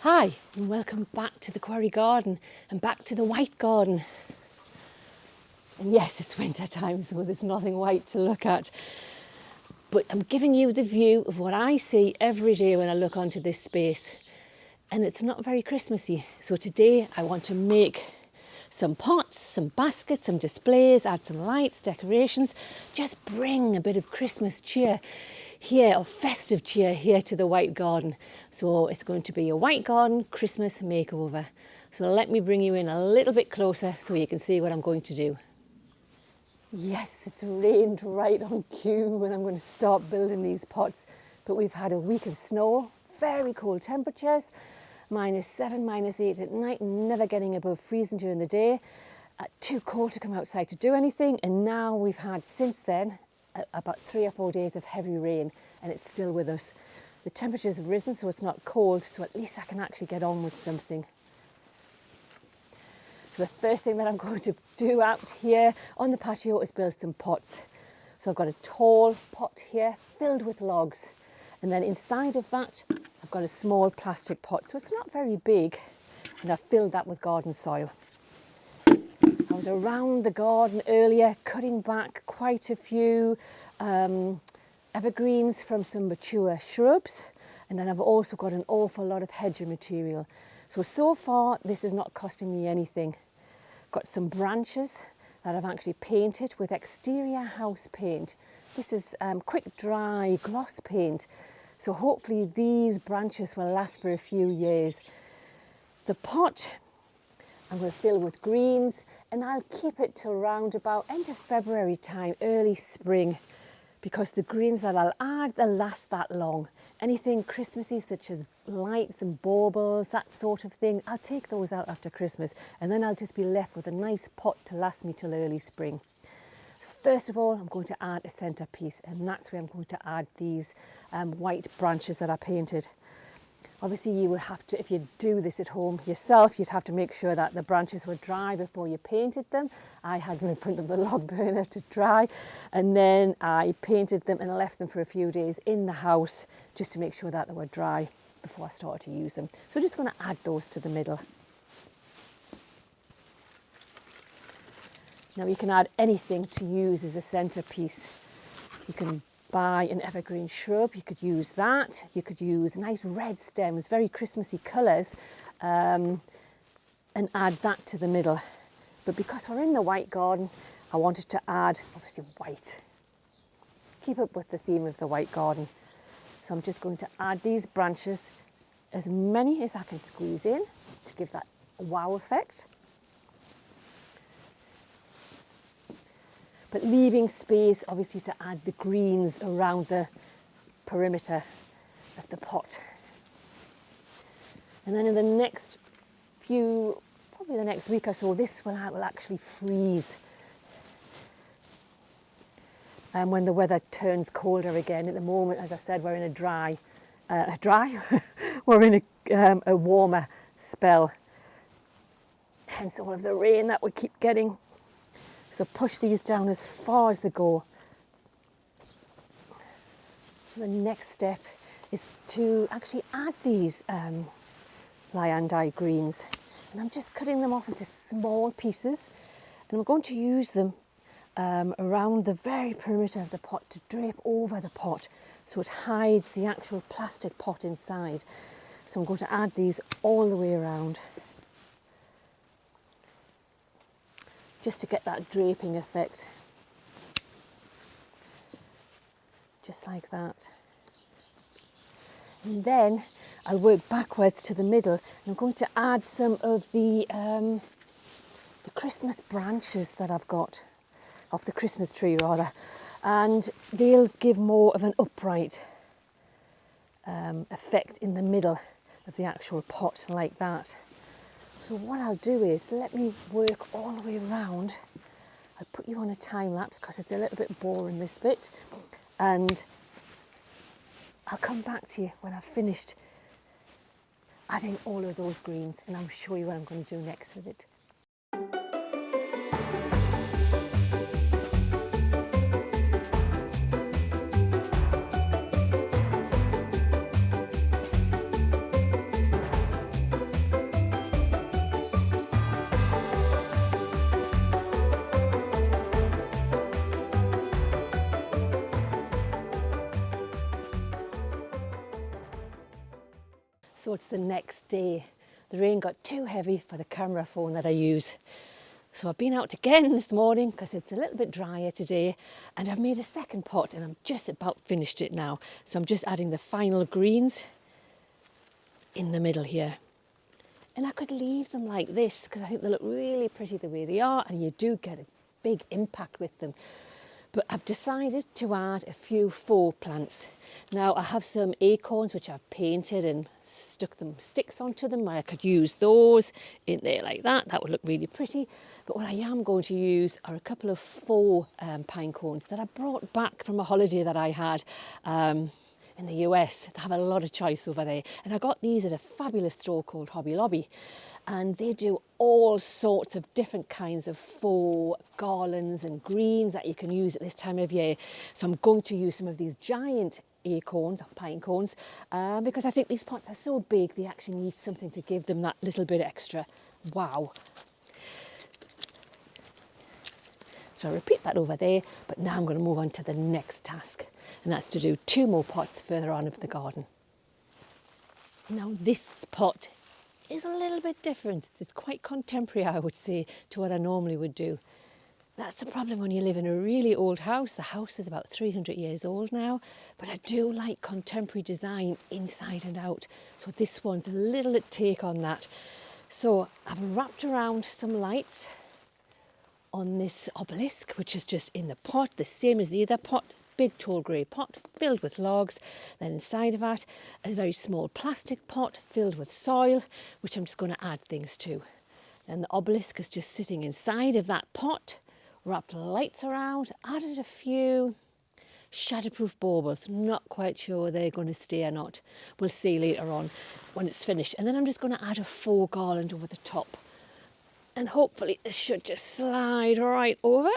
Hi and welcome back to the Quarry garden and back to the white garden. And yes, it's winter time, so there's nothing white to look at. But I'm giving you the view of what I see every day when I look onto this space. And it's not very Christmassy. So today I want to make some pots, some baskets, some displays, add some lights, decorations, just bring a bit of Christmas cheer here, or festive cheer here to the white garden. So it's going to be a white garden Christmas makeover. So let me bring you in a little bit closer so you can see what I'm going to do. Yes, it's rained right on cue when I'm going to start building these pots. But we've had a week of snow, very cold temperatures, -7, -8 at night, never getting above freezing during the day. Too cold to come outside to do anything. And now we've had, since then, about 3 or 4 days of heavy rain, and it's still with us. The temperatures have risen, so it's not cold, so at least I can actually get on with something. So the first thing that I'm going to do out here on the patio is build some pots. So I've got a tall pot here filled with logs, and then inside of that I've got a small plastic pot, so it's not very big, and I've filled that with garden soil. I was around the garden earlier cutting back quite a few evergreens from some mature shrubs, and then I've also got an awful lot of hedging material. So far this is not costing me anything. Got some branches that I've actually painted with exterior house paint. This is quick dry gloss paint, so hopefully these branches will last for a few years. The pot I'm going to fill with greens, and I'll keep it till round about end of February time, early spring, because the greens that I'll add, they'll last that long. Anything Christmassy such as lights and baubles, that sort of thing, I'll take those out after Christmas, and then I'll just be left with a nice pot to last me till early spring. So first of all, I'm going to add a centerpiece, and that's where I'm going to add these white branches that I painted. Obviously you would have to, if you do this at home yourself, you'd have to make sure that the branches were dry before you painted them. I had them in front of the log burner to dry, and then I painted them and left them for a few days in the house just to make sure that they were dry before I started to use them. So I'm just going to add those to the middle. Now you can add anything to use as a centerpiece. You can buy an evergreen shrub, you could use that, you could use nice red stems, very Christmassy colours, and add that to the middle. But because we're in the white garden, I wanted to add obviously white. Keep up with the theme of the white garden. So I'm just going to add these branches, as many as I can squeeze in to give that wow effect. But leaving space obviously to add the greens around the perimeter of the pot. And then in the next few, probably the next week or so, this will actually freeze. And when the weather turns colder again. At the moment, as I said, we're in we're in a warmer spell. Hence all of the rain that we keep getting. So push these down as far as they go. The next step is to actually add these liandai greens. And I'm just cutting them off into small pieces. And I'm going to use them around the very perimeter of the pot to drape over the pot so it hides the actual plastic pot inside. So I'm going to add these all the way around, just to get that draping effect, just like that. And then I'll work backwards to the middle, and I'm going to add some of the Christmas branches that I've got, off the Christmas tree rather, and they'll give more of an upright effect in the middle of the actual pot, like that. So what I'll do is, let me work all the way around. I'll put you on a time lapse because it's a little bit boring, this bit, and I'll come back to you when I've finished adding all of those greens, and I'll show you what I'm going to do next with it. So it's the next day. The rain got too heavy for the camera phone that I use. So I've been out again this morning because it's a little bit drier today, and I've made a second pot and I'm just about finished it now. So I'm just adding the final greens in the middle here. And I could leave them like this because I think they look really pretty the way they are, and you do get a big impact with them. But I've decided to add a few faux plants. Now I have some acorns which I've painted and stuck them sticks onto them. I could use those in there like that. That would look really pretty. But what I am going to use are a couple of faux pine cones that I brought back from a holiday that I had in the US. They have a lot of choice over there. And I got these at a fabulous store called Hobby Lobby. And they do all sorts of different kinds of faux garlands and greens that you can use at this time of year. So I'm going to use some of these giant acorns, or pine cones, because I think these pots are so big, they actually need something to give them that little bit extra wow. So I'll repeat that over there, but now I'm going to move on to the next task, and that's to do 2 more pots further on up the garden. Now this pot is a little bit different. It's quite contemporary, I would say, to what I normally would do. That's the problem when you live in a really old house. The house is about 300 years old now, but I do like contemporary design inside and out. So this one's a little take on that. So I've wrapped around some lights on this obelisk, which is just in the pot, the same as the other pot. Big tall grey pot filled with logs. Then inside of that, a very small plastic pot filled with soil, which I'm just going to add things to. And the obelisk is just sitting inside of that pot, wrapped lights around, added a few shadowproof baubles. Not quite sure they're going to stay or not. We'll see later on when it's finished. And then I'm just going to add a faux garland over the top. And hopefully this should just slide right over.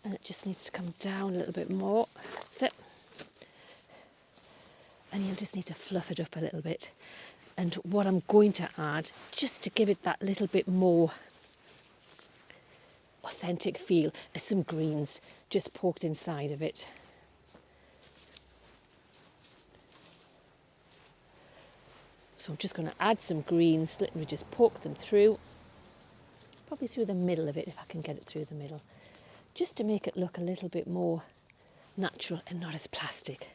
And it just needs to come down a little bit more. That's it. And you'll just need to fluff it up a little bit. And what I'm going to add, just to give it that little bit more authentic feel, is some greens just poked inside of it. So I'm just going to add some greens, literally just poke them through, probably through the middle of it if I can get it through the middle, just to make it look a little bit more natural and not as plastic.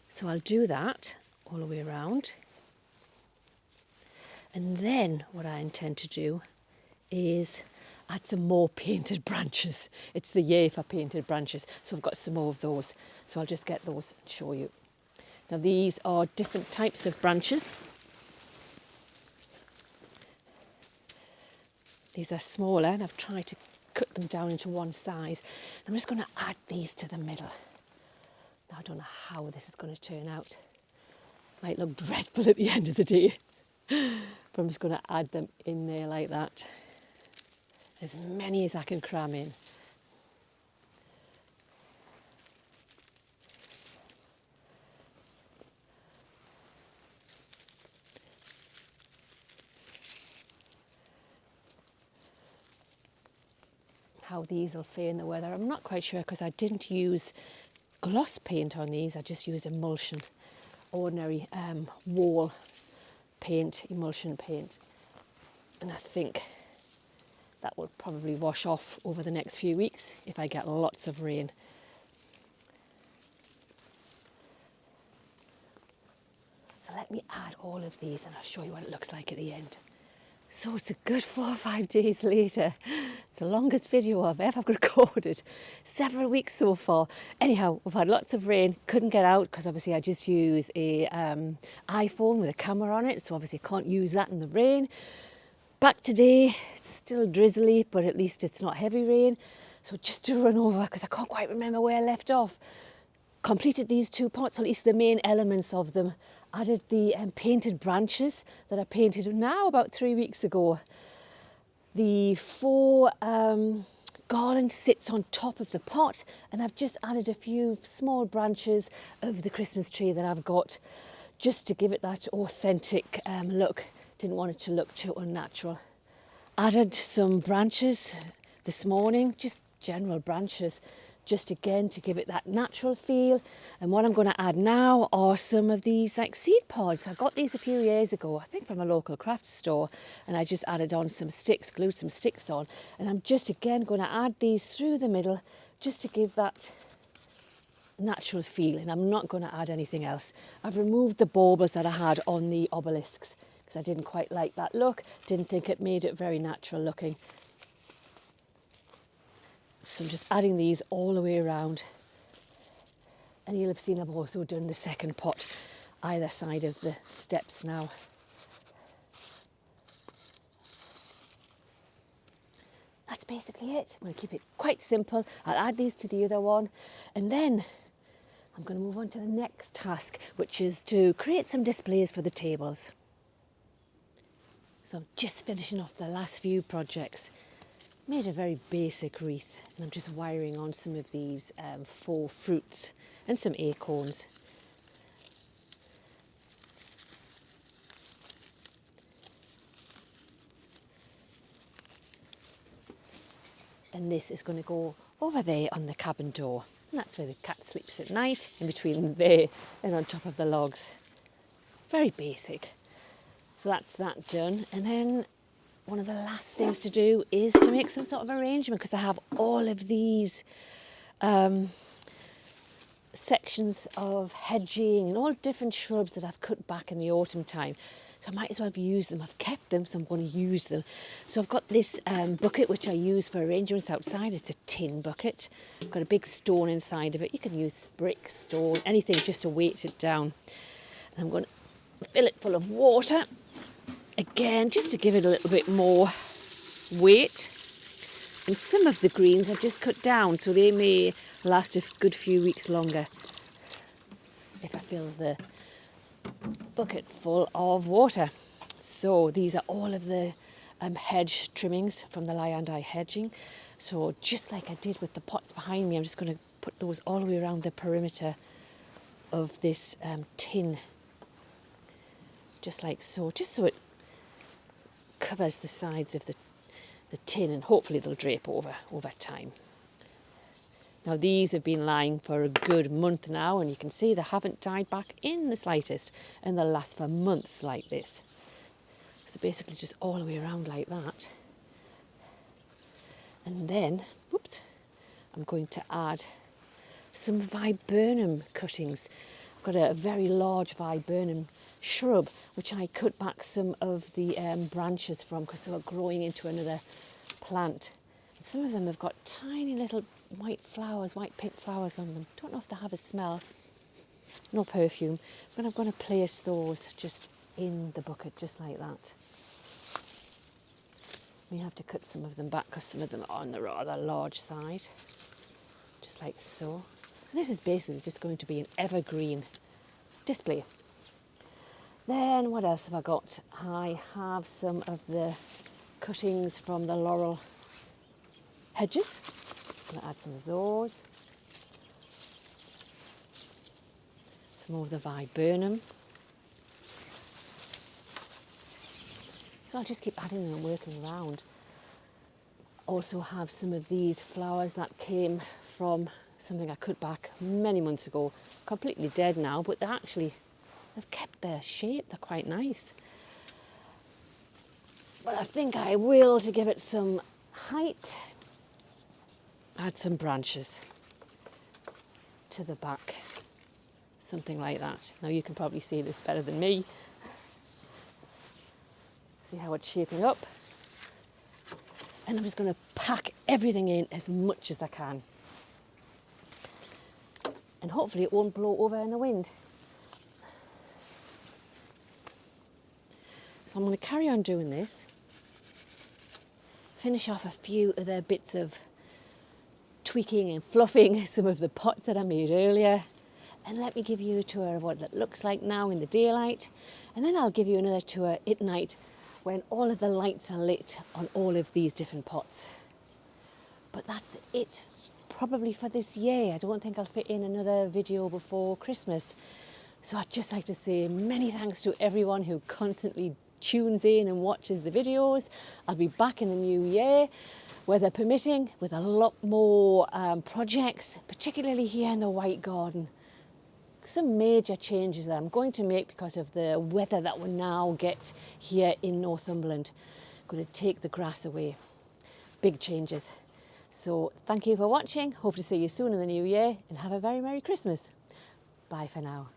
So I'll do that all the way around. And then what I intend to do is add some more painted branches. It's the year for painted branches, so I've got some more of those. So I'll just get those and show you. Now these are different types of branches. These are smaller, and I've tried to cut them down into one size. I'm just going to add these to the middle. Now I don't know how this is going to turn out. Might look dreadful at the end of the day, but I'm just going to add them in there like that. As many as I can cram in. How these will fare in the weather, I'm not quite sure, because I didn't use gloss paint on these. I just used emulsion, ordinary wall paint, emulsion paint, and I think that will probably wash off over the next few weeks if I get lots of rain. So let me add all of these and I'll show you what it looks like at the end. So it's a good 4 or 5 days later. It's the longest video I've ever recorded. Several weeks so far. Anyhow, we've had lots of rain. Couldn't get out because obviously I just use a iPhone with a camera on it. So obviously I can't use that in the rain. Back today, it's still drizzly, but at least it's not heavy rain. So just to run over, because I can't quite remember where I left off. Completed these 2 pots, or at least the main elements of them. Added the painted branches that I painted now about 3 weeks ago. The faux garland sits on top of the pot, and I've just added a few small branches of the Christmas tree that I've got, just to give it that authentic look. Didn't want it to look too unnatural. Added some branches this morning, just general branches, just again to give it that natural feel. And what I'm going to add now are some of these like seed pods. I got these a few years ago, I think from a local craft store, and I just added on some sticks, glued some sticks on, and I'm just again going to add these through the middle just to give that natural feel. And I'm not going to add anything else. I've removed the baubles that I had on the obelisks because I didn't quite like that look, didn't think it made it very natural looking. So I'm just adding these all the way around. And you'll have seen I've also done the second pot either side of the steps now. That's basically it. I'm going to keep it quite simple. I'll add these to the other one, and then I'm going to move on to the next task, which is to create some displays for the tables. So I'm just finishing off the last few projects. Made a very basic wreath, and I'm just wiring on some of these faux fruits and some acorns. And this is going to go over there on the cabin door. And that's where the cat sleeps at night, in between there and on top of the logs. Very basic. So that's that done. And then one of the last things to do is to make some sort of arrangement, because I have all of these sections of hedging and all different shrubs that I've cut back in the autumn time. So I might as well have used them. I've kept them, so I'm going to use them. So I've got this bucket which I use for arrangements outside. It's a tin bucket. I've got a big stone inside of it. You can use brick, stone, anything just to weight it down. And I'm going to fill it full of water. Again, just to give it a little bit more weight. And some of the greens I've just cut down, so they may last a good few weeks longer if I fill the bucket full of water. So these are all of the hedge trimmings from the Liandi hedging. So just like I did with the pots behind me, I'm just going to put those all the way around the perimeter of this tin. Just like so, just so it covers the sides of the tin, and hopefully they'll drape over time. Now these have been lying for a good month now, and you can see they haven't died back in the slightest, and they'll last for months like this. So basically just all the way around like that. And then, whoops, I'm going to add some viburnum cuttings. I've got a very large viburnum shrub which I cut back some of the branches from because they were growing into another plant. And some of them have got tiny little white flowers, white pink flowers on them. Don't know if they have a smell, no perfume, but I'm going to place those just in the bucket just like that. We have to cut some of them back because some of them are on the rather large side, just like so. So this is basically just going to be an evergreen display. Then what else have I got? I have some of the cuttings from the laurel hedges. I'm going to add some of those. Some of the viburnum. So I'll just keep adding them and working around. Also have some of these flowers that came from something I cut back many months ago. Completely dead now, but they've kept their shape. They're quite nice. But I think I will, to give it some height, add some branches to the back. Something like that. Now you can probably see this better than me. See how it's shaping up. And I'm just going to pack everything in as much as I can. And hopefully it won't blow over in the wind. So I'm going to carry on doing this. Finish off a few other bits of tweaking and fluffing some of the pots that I made earlier. And let me give you a tour of what that looks like now in the daylight. And then I'll give you another tour at night when all of the lights are lit on all of these different pots. But that's it probably for this year. I don't think I'll fit in another video before Christmas. So I'd just like to say many thanks to everyone who constantly tunes in and watches the videos. I'll be back in the new year weather permitting, with a lot more projects, particularly here in the White Garden. Some major changes that I'm going to make because of the weather that we now get here in Northumberland. I'm going to take the grass away. Big changes. So thank you for watching. Hope to see you soon in the new year, and have a very Merry Christmas. Bye for now.